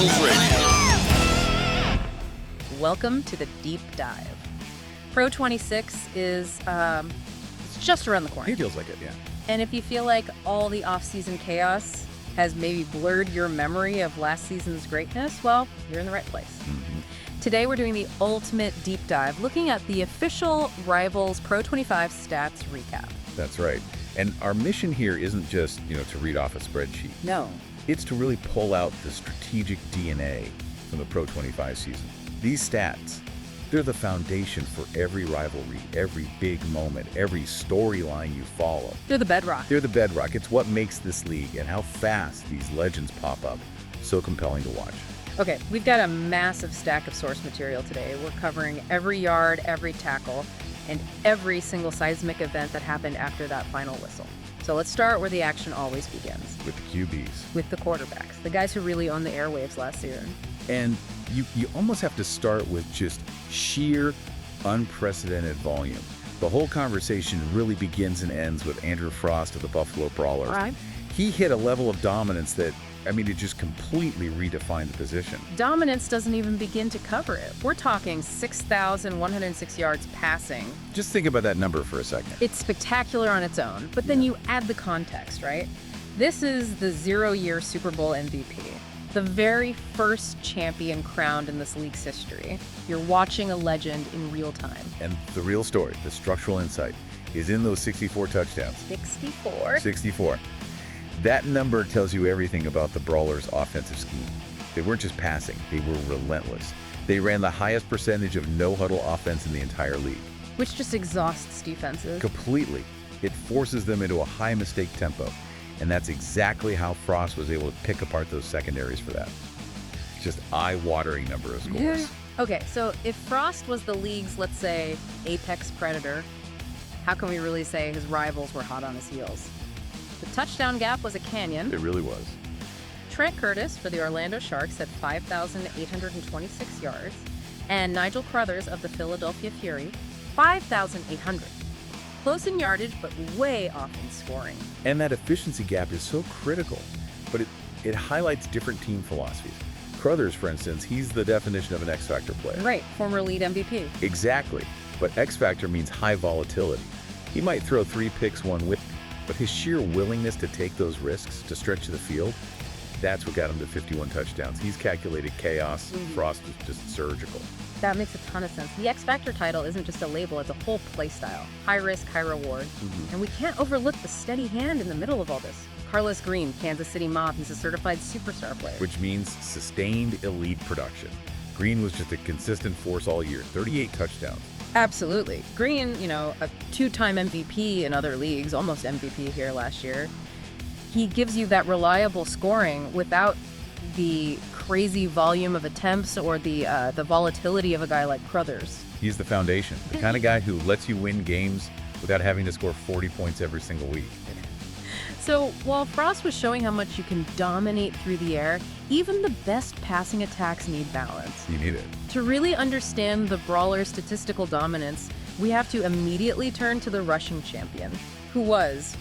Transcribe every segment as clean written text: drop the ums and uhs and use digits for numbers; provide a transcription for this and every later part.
Eagles Radio. Welcome to the Deep Dive. Pro 26 is it's just around the corner. It feels like it, yeah. And if you feel like all the off-season chaos has maybe blurred your memory of last season's greatness, well, you're in the right place. Today we're doing the ultimate deep dive, looking at the official Rivals Pro 25 stats recap. That's right. And our mission here isn't just, to read off a spreadsheet. No. It's to really pull out the strategic DNA from the Pro 25 season. These stats, they're the foundation for every rivalry, every big moment, every storyline you follow. They're the bedrock. They're the bedrock. It's what makes this league and how fast these legends pop up so compelling to watch. Okay, we've got a massive stack of source material today. We're covering every yard, every tackle, and every single seismic event that happened after that final whistle. So let's start where the action always begins. With the QBs. With the quarterbacks, the guys who really owned the airwaves last year. And you almost have to start with just sheer, unprecedented volume. The whole conversation really begins and ends with Andrew Frost of the Buffalo Brawlers. All right. He hit a level of dominance that, it just completely redefined the position. Dominance doesn't even begin to cover it. We're talking 6,106 yards passing. Just think about that number for a second. It's spectacular on its own, but then you add the context, right? This is the 0-year Super Bowl MVP. The very first champion crowned in this league's history. You're watching a legend in real time. And the real story, the structural insight, is in those 64 touchdowns. 64. That number tells you everything about the Brawlers' offensive scheme. They weren't just passing, they were relentless. They ran the highest percentage of no-huddle offense in the entire league. Which just exhausts defenses. Completely. It forces them into a high mistake tempo. And that's exactly how Frost was able to pick apart those secondaries for that. Just eye-watering number of scores. Yeah. Okay, so if Frost was the league's, let's say, apex predator, how can we really say his rivals were hot on his heels? The touchdown gap was a canyon. It really was. Trent Curtis for the Orlando Sharks had 5,826 yards, and Nigel Crothers of the Philadelphia Fury, 5,800. Close in yardage, but way off in scoring. And that efficiency gap is so critical, but it highlights different team philosophies. Crothers, for instance, he's the definition of an X-Factor player. Right, former lead MVP. Exactly, but X-Factor means high volatility. He might throw 3 picks one week, but his sheer willingness to take those risks to stretch the field, that's what got him to 51 touchdowns. He's calculated chaos. Frost was just surgical. That makes a ton of sense. The X Factor title isn't just a label, it's a whole play style. High risk, high reward. And we can't overlook the steady hand in the middle of all this. Carlos Green, Kansas City Mob, he's a certified superstar player. Which means sustained elite production. Green was just a consistent force all year, 38 touchdowns. Absolutely. Green, a 2-time MVP in other leagues, almost MVP here last year. He gives you that reliable scoring without the crazy volume of attempts or the volatility of a guy like Crothers. He's the foundation, the kind of guy who lets you win games without having to score 40 points every single week. So while Frost was showing how much you can dominate through the air, even the best passing attacks need balance. You need it. To really understand the Brawler's statistical dominance, we have to immediately turn to the rushing champion, who was,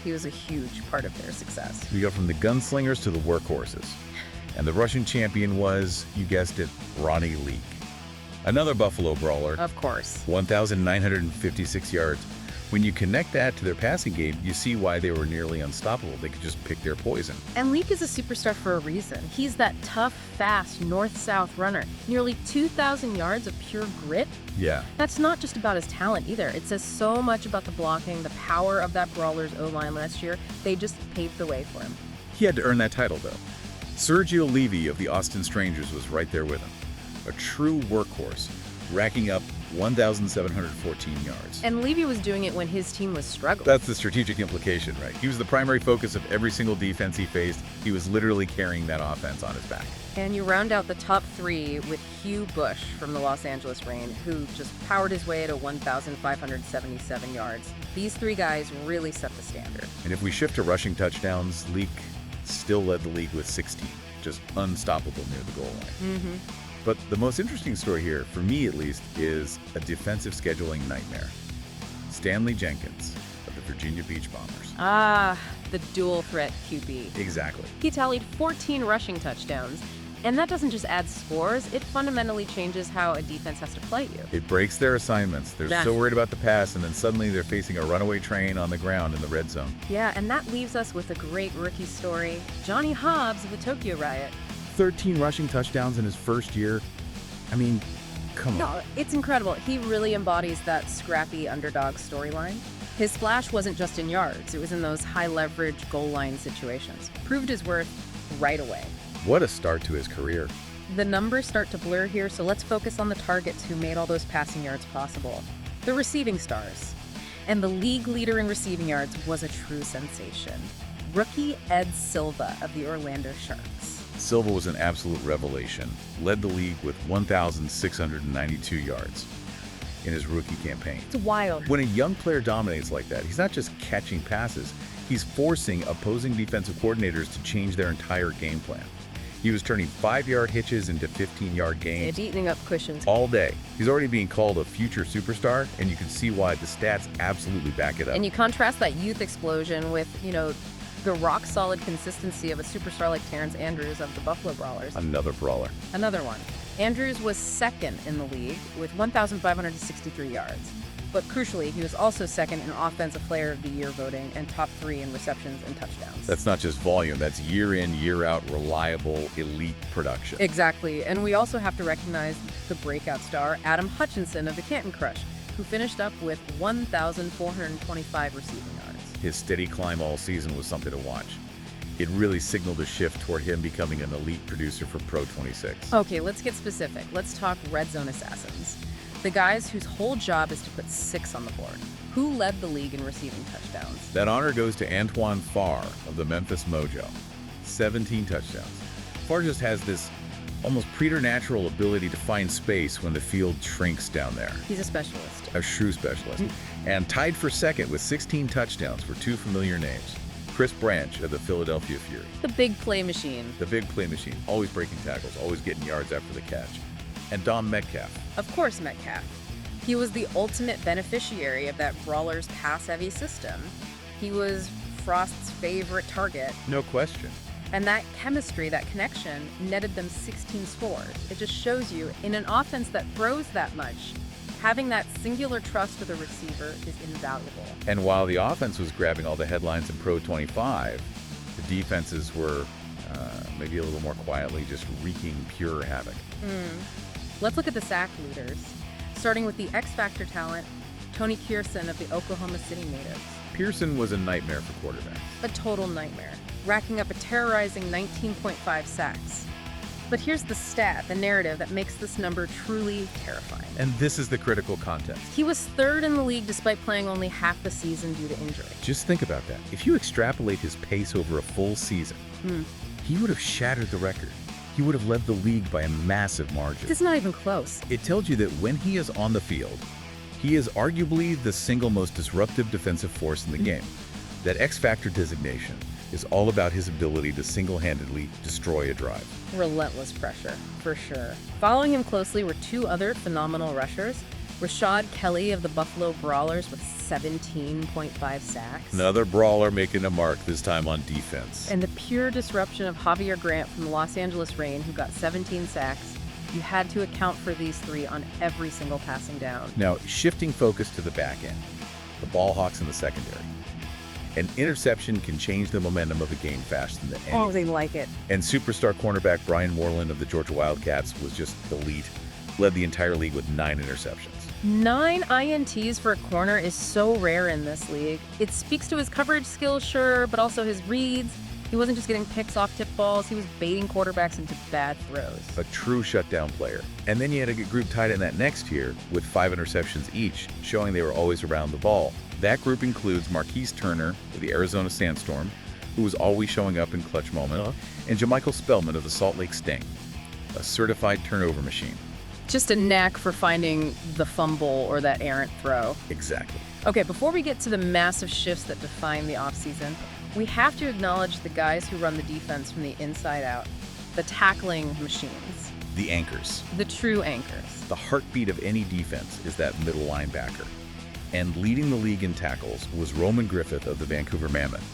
he was a huge part of their success. We go from the gunslingers to the workhorses. And the rushing champion was, you guessed it, Ronnie Leake. Another Buffalo Brawler. Of course. 1,956 yards. When you connect that to their passing game, you see why they were nearly unstoppable. They could just pick their poison. And Leake is a superstar for a reason. He's that tough, fast, north-south runner. Nearly 2,000 yards of pure grit. Yeah. That's not just about his talent either. It says so much about the blocking, the power of that Brawlers O-line last year. They just paved the way for him. He had to earn that title, though. Sergio Levy of the Austin Strangers was right there with him. A true workhorse, racking up 1,714 yards. And Levy was doing it when his team was struggling. That's the strategic implication, right? He was the primary focus of every single defense he faced. He was literally carrying that offense on his back. And you round out the top 3 with Hugh Bush from the Los Angeles Reign, who just powered his way to 1,577 yards. These 3 guys really set the standard. And if we shift to rushing touchdowns, Leake still led the league with 16, just unstoppable near the goal line. But the most interesting story here, for me at least, is a defensive scheduling nightmare. Stanley Jenkins of the Virginia Beach Bombers. Ah, the dual threat QB. Exactly. He tallied 14 rushing touchdowns And that doesn't just add scores, it fundamentally changes how a defense has to play you. It breaks their assignments. They're That's- so worried about the pass, and then suddenly they're facing a runaway train on the ground in the red zone. Yeah, and that leaves us with a great rookie story, Johnny Hobbs of the Tokyo Riot. 13 rushing touchdowns in his first year. I mean, come on. No, it's incredible. He really embodies that scrappy underdog storyline. His splash wasn't just in yards, it was in those high-leverage goal line situations. Proved his worth right away. What a start to his career. The numbers start to blur here, so let's focus on the targets who made all those passing yards possible. The receiving stars. And the league leader in receiving yards was a true sensation. Rookie Ed Silva of the Orlando Sharks. Silva was an absolute revelation. Led the league with 1,692 yards in his rookie campaign. It's wild. When a young player dominates like that, he's not just catching passes, he's forcing opposing defensive coordinators to change their entire game plan. He was turning 5-yard hitches into 15-yard gains. It's eating up cushions. All day. He's already being called a future superstar, and you can see why the stats absolutely back it up. And you contrast that youth explosion with, the rock-solid consistency of a superstar like Terrence Andrews of the Buffalo Brawlers. Another brawler. Another one. Andrews was second in the league with 1,563 yards. But crucially, he was also second in Offensive Player of the Year voting and top 3 in receptions and touchdowns. That's not just volume, that's year in, year out, reliable, elite production. Exactly. And we also have to recognize the breakout star, Adam Hutchinson of the Canton Crush, who finished up with 1,425 receiving yards. His steady climb all season was something to watch. It really signaled a shift toward him becoming an elite producer for Pro 26. Okay, let's get specific. Let's talk red zone assassins. The guys whose whole job is to put 6 on the board. Who led the league in receiving touchdowns? That honor goes to Antoine Farr of the Memphis Mojo. 17 touchdowns. Farr just has this almost preternatural ability to find space when the field shrinks down there. He's a specialist. A true specialist. And tied for second with 16 touchdowns were 2 familiar names. Chris Branch of the Philadelphia Fury. The big play machine. The big play machine, always breaking tackles, always getting yards after the catch. And Dom Metcalf. Of course, Metcalf. He was the ultimate beneficiary of that Brawlers pass-heavy system. He was Frost's favorite target. No question. And that chemistry, that connection, netted them 16 scores. It just shows you, in an offense that throws that much, having that singular trust with a receiver is invaluable. And while the offense was grabbing all the headlines in Pro 25, the defenses were maybe a little more quietly just wreaking pure havoc. Let's look at the sack leaders, starting with the X-Factor talent, Tony Pearson of the Oklahoma City natives. Pearson was a nightmare for quarterbacks. A total nightmare, racking up a terrorizing 19.5 sacks. But here's the stat, the narrative that makes this number truly terrifying. And this is the critical context. He was third in the league despite playing only half the season due to injury. Just think about that. If you extrapolate his pace over a full season, he would have shattered the record. He would have led the league by a massive margin. It's not even close. It tells you that when he is on the field, he is arguably the single most disruptive defensive force in the game. That X-Factor designation is all about his ability to single-handedly destroy a drive. Relentless pressure, for sure. Following him closely were 2 other phenomenal rushers. Rashad Kelly of the Buffalo Brawlers with 17.5 sacks. Another brawler making a mark, this time on defense. And the pure disruption of Javier Grant from the Los Angeles Reign, who got 17 sacks. You had to account for these 3 on every single passing down. Now, shifting focus to the back end, the ball hawks in the secondary. An interception can change the momentum of a game faster than anything. Oh, they like it. And superstar cornerback Brian Moreland of the Georgia Wildcats was just elite. Led the entire league with 9 interceptions. 9 INTs for a corner is so rare in this league. It speaks to his coverage skills, sure, but also his reads. He wasn't just getting picks off tip balls, he was baiting quarterbacks into bad throws. A true shutdown player. And then you had a group tied in that next tier with 5 interceptions each, showing they were always around the ball. That group includes Marquise Turner of the Arizona Sandstorm, who was always showing up in clutch moments, and Jamichael Spellman of the Salt Lake Sting, a certified turnover machine. Just a knack for finding the fumble or that errant throw. Exactly. Okay, before we get to the massive shifts that define the offseason, we have to acknowledge the guys who run the defense from the inside out, the tackling machines. The anchors. The true anchors. The heartbeat of any defense is that middle linebacker. And leading the league in tackles was Roman Griffith of the Vancouver Mammoth,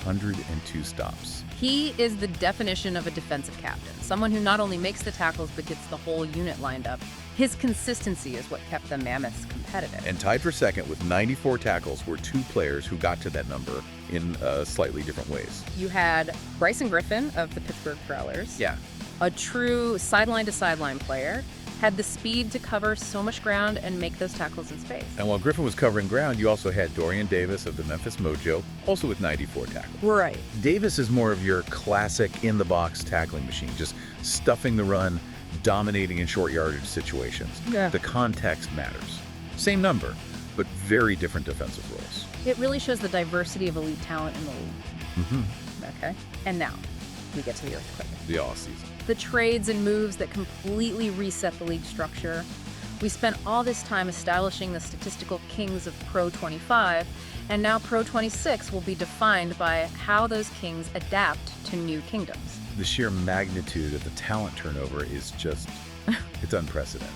102 stops. He is the definition of a defensive captain, someone who not only makes the tackles but gets the whole unit lined up. His consistency is what kept the Mammoths competitive. And tied for second with 94 tackles were two players who got to that number in slightly different ways. You had Bryson Griffin of the Pittsburgh Prowlers. Yeah. A true sideline-to-sideline player, had the speed to cover so much ground and make those tackles in space. And while Griffin was covering ground, you also had Dorian Davis of the Memphis Mojo, also with 94 tackles. Right. Davis is more of your classic in-the-box tackling machine, just stuffing the run, dominating in short yardage situations. Yeah. The context matters. Same number, but very different defensive roles. It really shows the diversity of elite talent in the league. Okay. And now, we get to the earthquake. The off-season. The trades and moves that completely reset the league structure. We spent all this time establishing the statistical kings of Pro 25, and now Pro 26 will be defined by how those kings adapt to new kingdoms. The sheer magnitude of the talent turnover is just, it's unprecedented.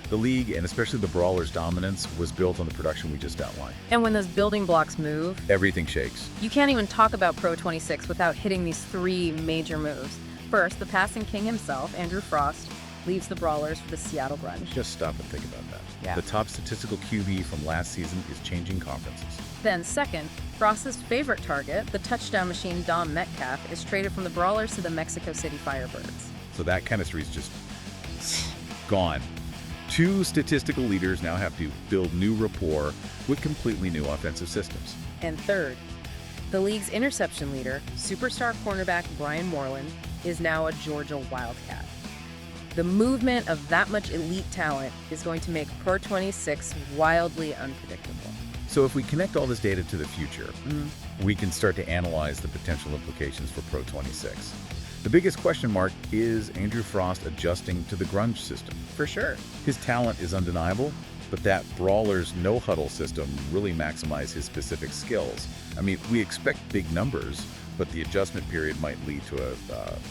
The league, and especially the Brawlers' dominance, was built on the production we just outlined. And when those building blocks move, Everything shakes. you can't even talk about Pro 26 without hitting these three major moves. First, the passing king himself, Andrew Frost, leaves the Brawlers for the Seattle Grunge. Just stop and think about that. Yeah. The top statistical QB from last season is changing conferences. Then second, Frost's favorite target, the touchdown machine Dom Metcalf, is traded from the Brawlers to the Mexico City Firebirds. So that chemistry is just gone. Two statistical leaders now have to build new rapport with completely new offensive systems. And third, the league's interception leader, superstar cornerback Brian Moreland, is now a Georgia Wildcat. The movement of that much elite talent is going to make Pro 26 wildly unpredictable. So if we connect all this data to the future, we can start to analyze the potential implications for Pro 26. The biggest question mark is Andrew Frost adjusting to the grunge system. For sure. His talent is undeniable, but that Brawlers no-huddle system really maximizes his specific skills. I mean, we expect big numbers, but the adjustment period might lead to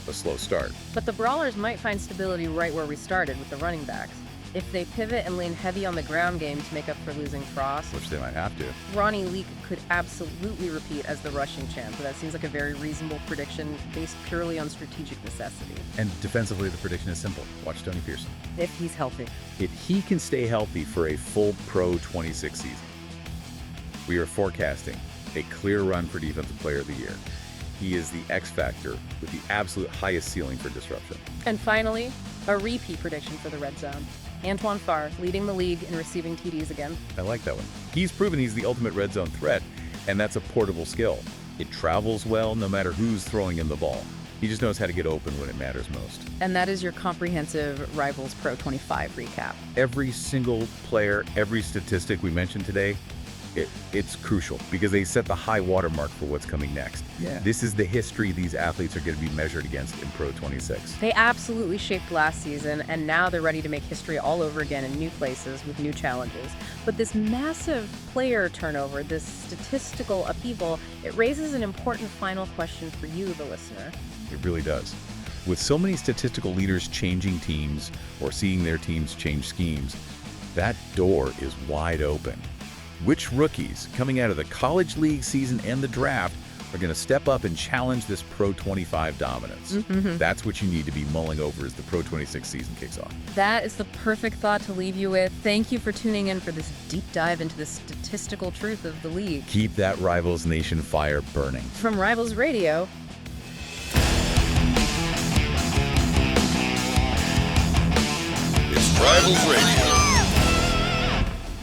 a slow start. But the Brawlers might find stability right where we started with the running backs. If they pivot and lean heavy on the ground game to make up for losing Frost, Which they might have to. Ronnie Leake could absolutely repeat as the rushing champ, but that seems like a very reasonable prediction based purely on strategic necessity. And defensively, the prediction is simple. Watch Tony Pearson. If he's healthy. If he can stay healthy for a full Pro 26 season, we are forecasting a clear run for Defensive Player of the Year. He is the X factor with the absolute highest ceiling for disruption. And finally, a repeat prediction for the red zone. Antoine Farr leading the league in receiving TDs again. I like that one. He's proven he's the ultimate red zone threat, and that's a portable skill. It travels well no matter who's throwing him the ball. He just knows how to get open when it matters most. And that is your comprehensive Rivals Pro 25 recap. Every single player, every statistic we mentioned today, it's crucial because they set the high watermark for what's coming next. Yeah. This is the history these athletes are going to be measured against in Pro 26. They absolutely shaped last season, and now they're ready to make history all over again in new places with new challenges. But this massive player turnover, this statistical upheaval, it raises an important final question for you, the listener. It really does. With so many statistical leaders changing teams or seeing their teams change schemes, that door is wide open. Which rookies coming out of the college league season and the draft are going to step up and challenge this Pro 25 dominance? That's what you need to be mulling over as the Pro 26 season kicks off. That is the perfect thought to leave you with. Thank you for tuning in for this deep dive into the statistical truth of the league. Keep that Rivals Nation fire burning. From Rivals Radio, It's Rivals Radio.